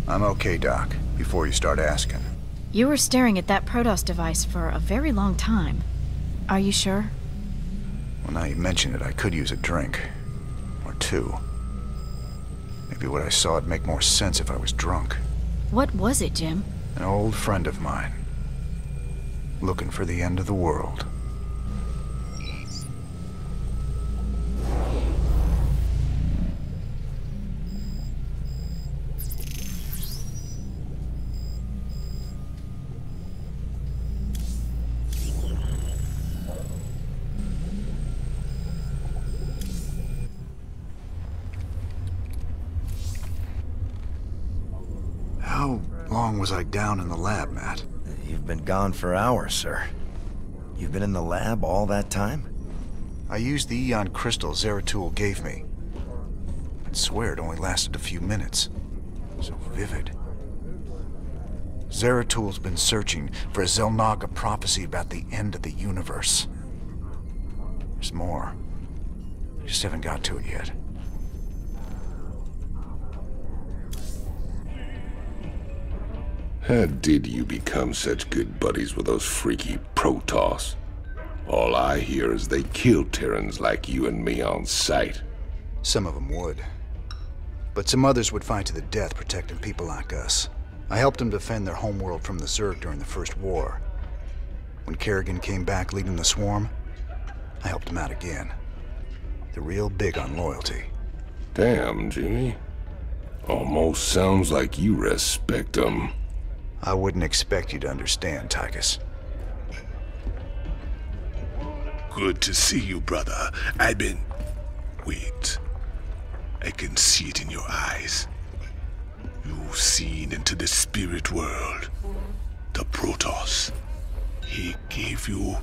I'm okay, Doc, before you start asking. You were staring at that Protoss device for a very long time. Are you sure? Well, now you mention it, I could use a drink. Or two. Maybe what I saw would make more sense if I was drunk. What was it, Jim? An old friend of mine. Looking for the end of the world. How long was I down in the lab, Matt? You've been gone for hours, sir. You've been in the lab all that time? I used the Eon crystal Zeratul gave me. I'd swear it only lasted a few minutes. So vivid. Zeratul's been searching for a Xel'Naga prophecy about the end of the universe. There's more. I just haven't got to it yet. How did you become such good buddies with those freaky Protoss? All I hear is they kill Terrans like you and me on sight. Some of them would. But some others would fight to the death protecting people like us. I helped them defend their homeworld from the Zerg during the First War. When Kerrigan came back leading the swarm, I helped him out again. They're real big on loyalty. Damn, Jimmy. Almost sounds like you respect them. I wouldn't expect you to understand, Tychus. Good to see you, brother. Wait. I can see it in your eyes. You've seen into the spirit world. The Protoss. He gave you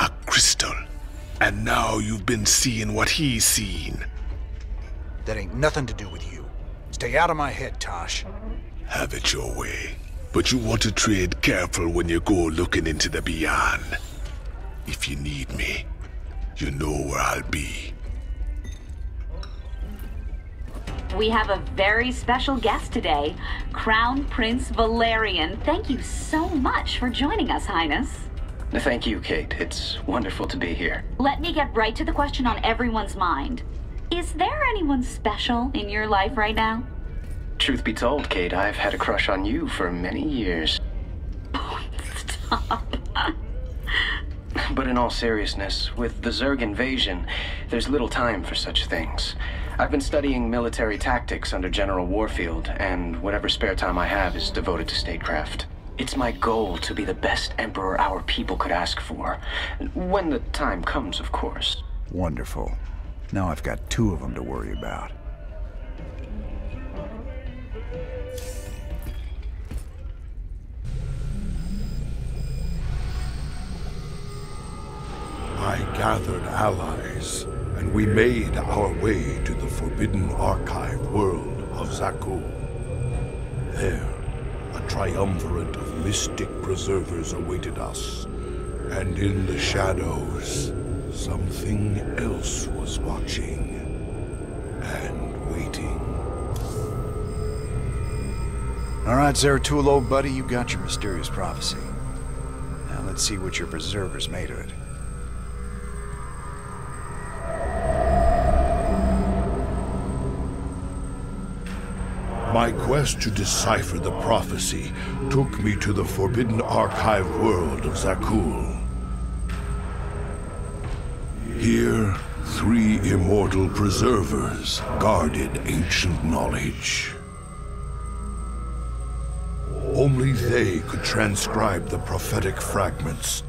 a crystal. And now you've been seeing what he's seen. That ain't nothing to do with you. Stay out of my head, Tosh. Have it your way. But you want to tread careful when you go looking into the beyond. If you need me, you know where I'll be. We have a very special guest today, Crown Prince Valerian. Thank you so much for joining us, Highness. Thank you, Kate. It's wonderful to be here. Let me get right to the question on everyone's mind. Is there anyone special in your life right now? Truth be told, Kate, I've had a crush on you for many years. Oh, stop. But in all seriousness, with the Zerg invasion, there's little time for such things. I've been studying military tactics under General Warfield, and whatever spare time I have is devoted to statecraft. It's my goal to be the best emperor our people could ask for. When the time comes, of course. Wonderful. Now I've got two of them to worry about. I gathered allies, and we made our way to the forbidden archive world of Zakuul. There, a triumvirate of mystic preservers awaited us, and in the shadows, something else was watching and waiting. All right, Zeratul, old buddy, you got your mysterious prophecy. Now let's see what your preservers made of it. My quest to decipher the prophecy took me to the forbidden archive world of Zakuul. Here, 3 immortal preservers guarded ancient knowledge. Only they could transcribe the prophetic fragments.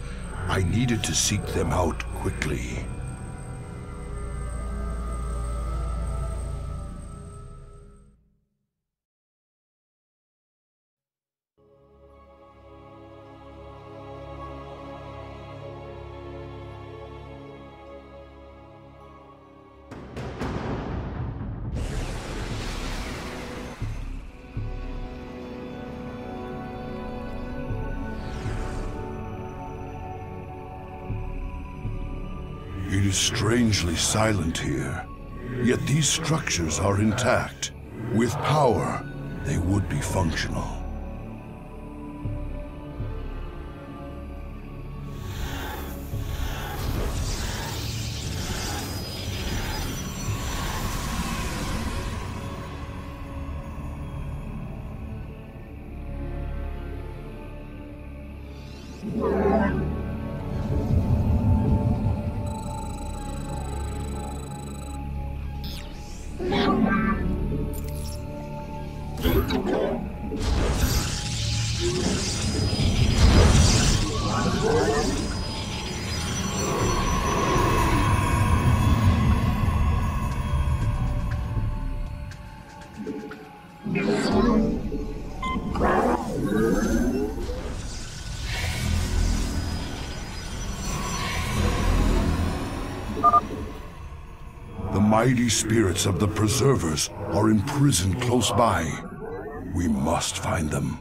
I needed to seek them out quickly. It is strangely silent here, yet these structures are intact. With power, they would be functional. The mighty spirits of the Preservers are imprisoned close by. We must find them.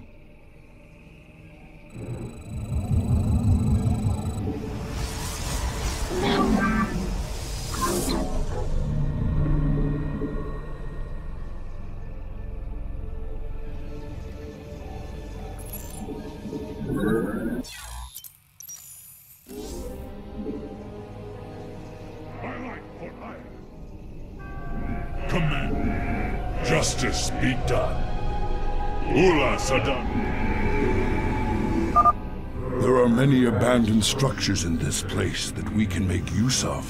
Command. Justice be done. Ula Sadan. There are many abandoned structures in this place that we can make use of.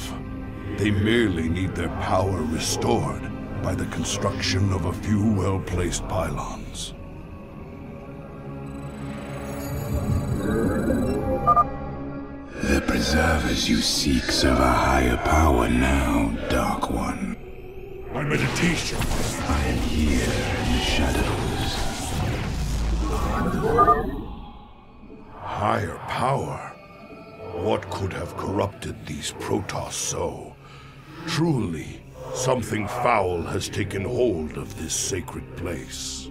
They merely need their power restored by the construction of a few well-placed pylons. The preservers you seek serve a higher power now, Dark One. My meditation. I am here in the shadows. Higher power? What could have corrupted these Protoss so? Truly, something foul has taken hold of this sacred place.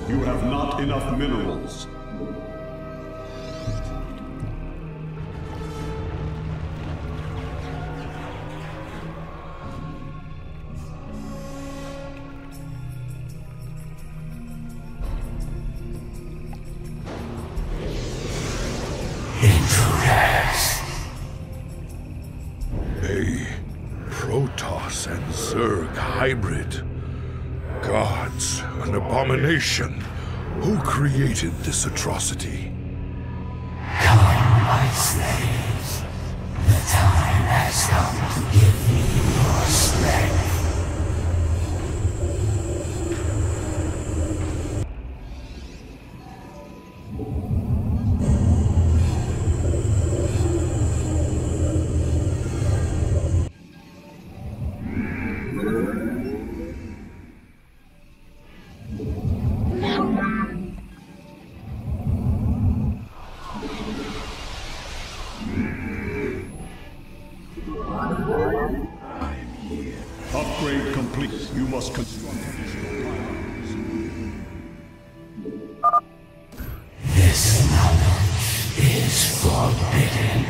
You have not enough minerals. A Protoss and Zerg hybrid. Gods, an abomination. Who created this atrocity? Come, my slaves. The time has come to give me your strength. Upgrade complete. You must construct additional pylons. This knowledge is forbidden.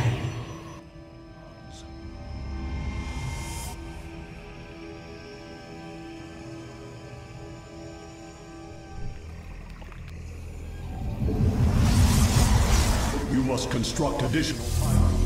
You must construct additional pylons.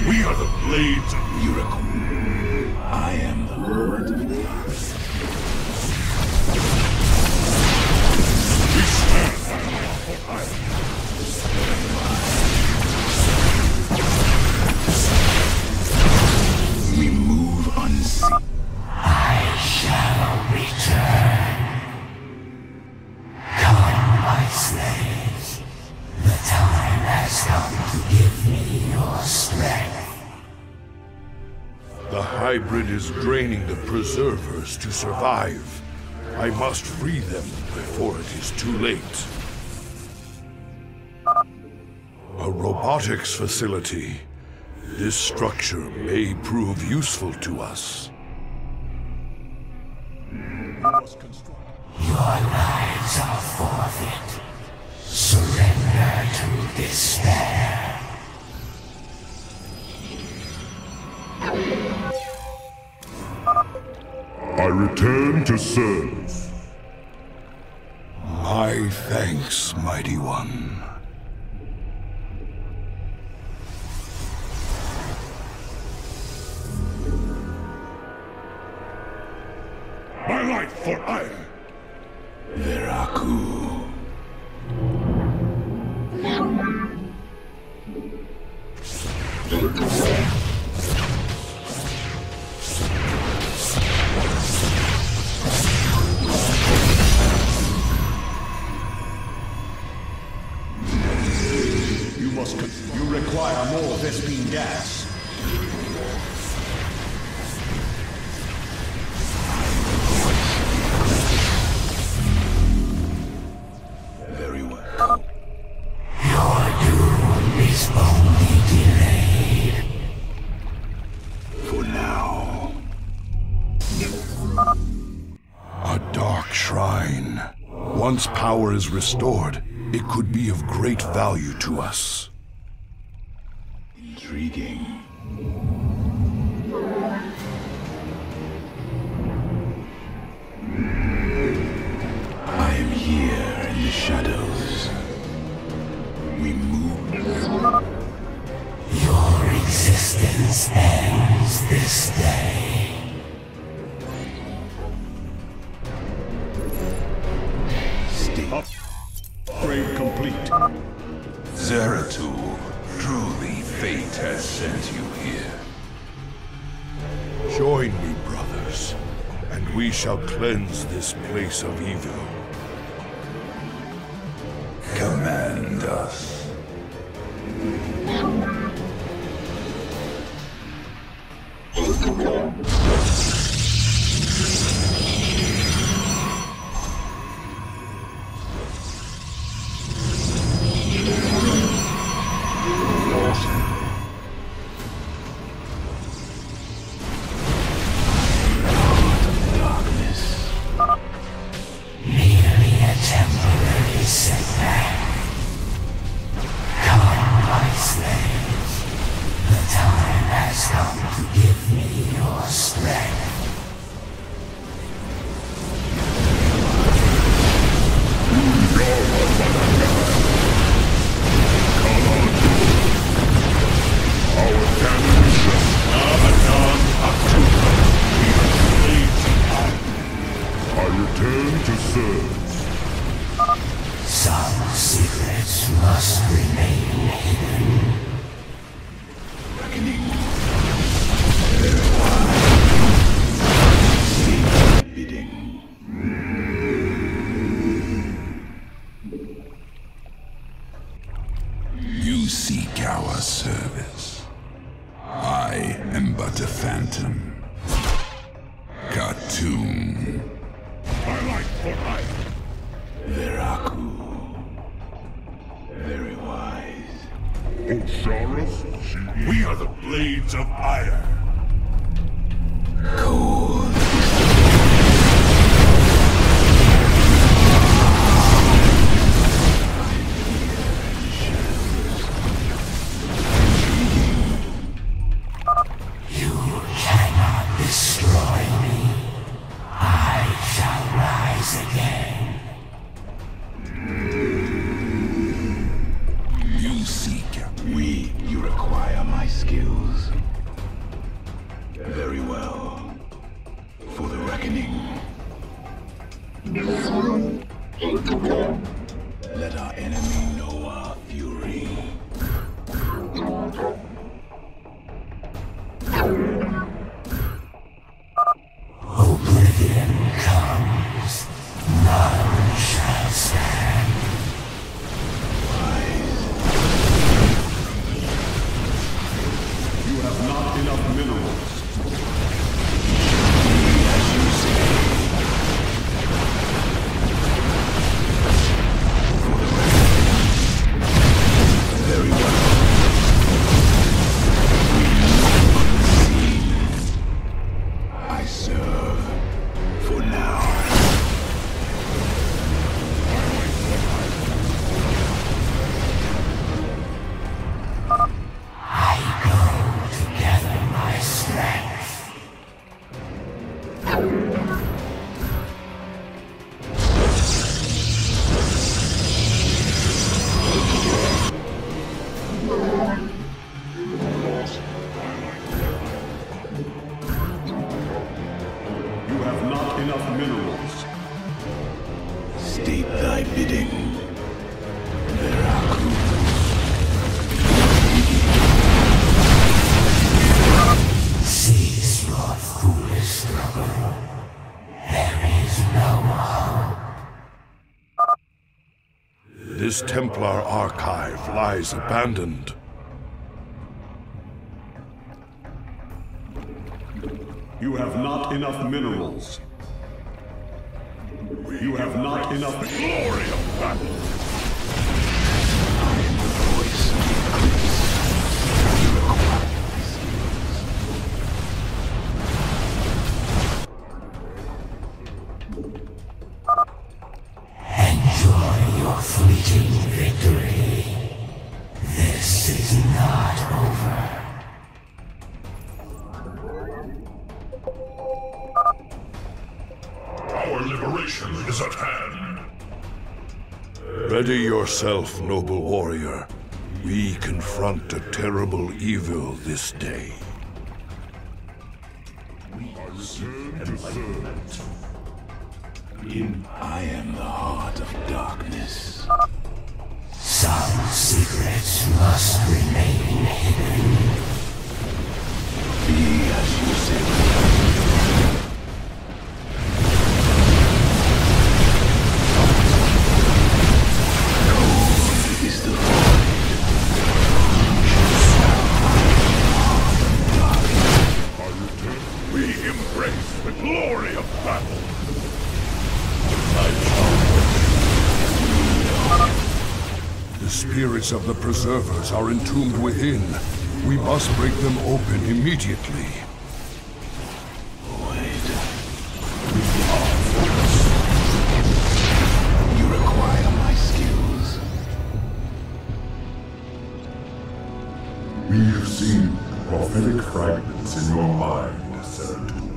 We are the blades of miracle. I am the Lord of the We stand. We move unseen. I hybrid is draining the preservers to survive. I must free them before it is too late. A robotics facility. This structure may prove useful to us. Your lives are forfeit. Surrender to despair. I return to serve. My thanks, Mighty One. My life for Ire. Veraku. You require more Vespine gas. Very well. Your doom is only delayed. For now. A dark shrine. Once power is restored, it could be of great value to us. Intriguing. I am here in the shadows. We move. Your existence ends this day. Upgrade complete. Zeratul, truly fate has sent you here. Join me, brothers, and we shall cleanse this place of evil. Command us. Merely a temporary setback. Come, my slaves. The time has come to give me your strength. I return to serve. Some secrets must remain hidden. Bidding. You seek our service. I am but a phantom. Cartoon. My life for Ire. Veraku. Very wise. Osiris, we are the Blades of Ire. Cold. You cannot destroy me. I shall rise again. You seek. You require my skills. Very well. For the reckoning. Let our enemy know our fury. Oblivion comes. None shall stand. This Templar archive lies abandoned. You have not enough minerals. You have not enough glory of battle. I am the voice of Christ. You require Enjoy your fleeting victory. This is not over. Our liberation is at hand. Ready yourself, noble warrior. We confront a terrible evil this day. I am the heart of darkness. Some secrets must remain hidden. Be as you say. Is the void. We embrace the glory of battle. The spirits of the Preservers are entombed within. We must break them open immediately. You require my skills. We have seen prophetic fragments in your mind, Seratun.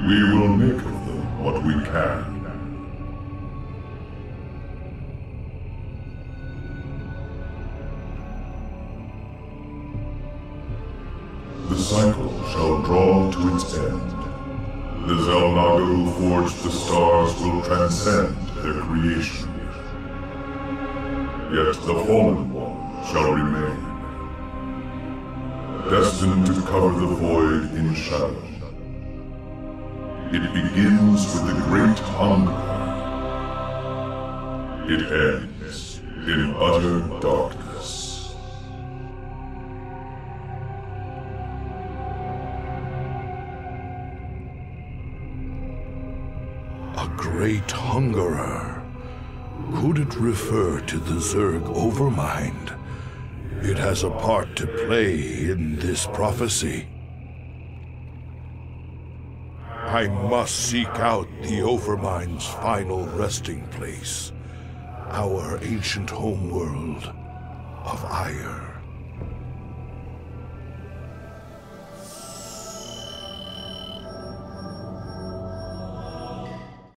We will make of them what we can. The cycle shall draw to its end. The Zelnaga who forged the stars will transcend their creation. Yet the Fallen One shall remain, destined to cover the void in shadow. It begins with the great hunger. It ends in utter darkness. A great hungerer. Could it refer to the Zerg Overmind? It has a part to play in this prophecy. I must seek out the Overmind's final resting place, our ancient homeworld of Ire.